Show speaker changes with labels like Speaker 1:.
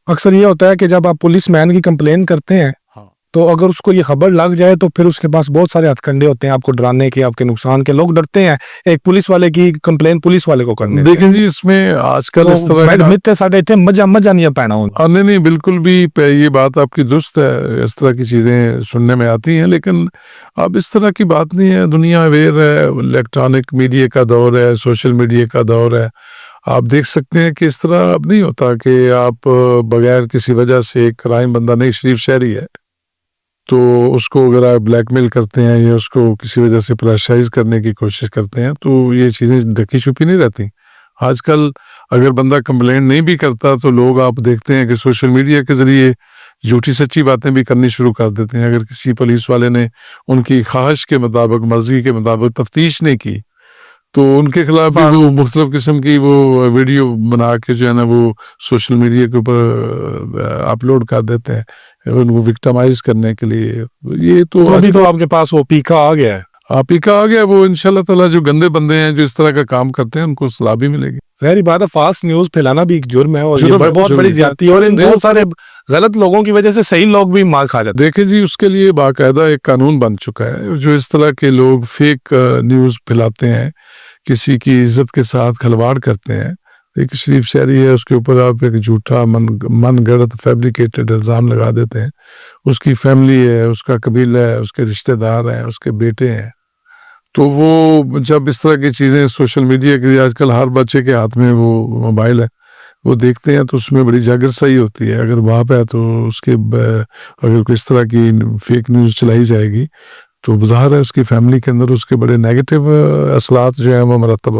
Speaker 1: اکثر یہ ہوتا ہے کہ جب آپ پولیس مین کی کمپلین کرتے ہیں تو اگر اس کو یہ خبر لگ جائے تو پھر اس کے پاس بہت سارے ہتھ کنڈے ہوتے ہیں آپ کو ڈرانے کے، آپ کے نقصان کے. لوگ ڈرتے ہیں ایک پولیس والے کی کمپلین پولیس والے کو کرنے.
Speaker 2: دیکھیں جی اس میں آج کل اس طرح نہیں بالکل بھی یہ بات آپ کی درست ہے، اس طرح کی چیزیں سننے میں آتی ہیں، لیکن اب اس طرح کی بات نہیں ہے. دنیا اویئر ہے، الیکٹرانک میڈیا کا دور ہے، سوشل میڈیا کا دور ہے. آپ دیکھ سکتے ہیں کہ اس طرح اب نہیں ہوتا کہ آپ بغیر کسی وجہ سے ایک کرائم بندہ نہیں شریف شہری ہے تو اس کو اگر آپ بلیک میل کرتے ہیں یا اس کو کسی وجہ سے پریشرائز کرنے کی کوشش کرتے ہیں تو یہ چیزیں ڈھکی چھپی نہیں رہتی. آج کل اگر بندہ کمپلین نہیں بھی کرتا تو لوگ آپ دیکھتے ہیں کہ سوشل میڈیا کے ذریعے جھوٹی سچی باتیں بھی کرنی شروع کر دیتے ہیں. اگر کسی پولیس والے نے ان کی خواہش کے مطابق، مرضی کے مطابق تفتیش نہیں کی تو ان کے خلاف بھی وہ مختلف قسم کی وہ ویڈیو بنا کے جو ہے نا وہ سوشل میڈیا کے اوپر اپلوڈ کر دیتے ہیں ان کو وکٹمائز کرنے کے لیے. یہ تو
Speaker 1: ابھی تو آپ کے پاس وہ پیکا آ گیا ہے.
Speaker 2: پیکا آ گیا. وہ انشاءاللہ تعالی جو گندے بندے ہیں جو اس طرح کا کام کرتے ہیں ان کو سزا بھی ملے گی.
Speaker 1: ظاہری بات ہے فاسٹ نیوز پھیلانا بھی ایک جرم ہے اور بہت بڑی زیادتی ہے، اور ان بہت سارے غلط لوگوں کی وجہ سے صحیح لوگ بھی مار کھا جاتے ہیں.
Speaker 2: دیکھیں جی اس کے لیے باقاعدہ ایک قانون بن چکا ہے. جو اس طرح کے لوگ فیک نیوز پھیلاتے ہیں، کسی کی عزت کے ساتھ کھلواڑ کرتے ہیں، ایک شریف شہری ہے اس کے اوپر آپ ایک جھوٹا من گڑت فیبریکیٹڈ الزام لگا دیتے ہیں. اس کی فیملی ہے، اس کا قبیلہ ہے، اس کے رشتہ دار ہیں، اس کے بیٹے ہیں. تو وہ جب اس طرح کی چیزیں سوشل میڈیا کے آج کل ہر بچے کے ہاتھ میں وہ موبائل ہے، وہ دیکھتے ہیں تو اس میں بڑی جاگرسائی ہوتی ہے. اگر وہاں پہ تو اس کے اگر کوئی اس طرح کی فیک نیوز چلائی جائے گی تو ظاہر ہے اس کی فیملی کے اندر اس کے بڑے نیگیٹو اثرات جو ہیں وہ مرتب ہوتے ہیں.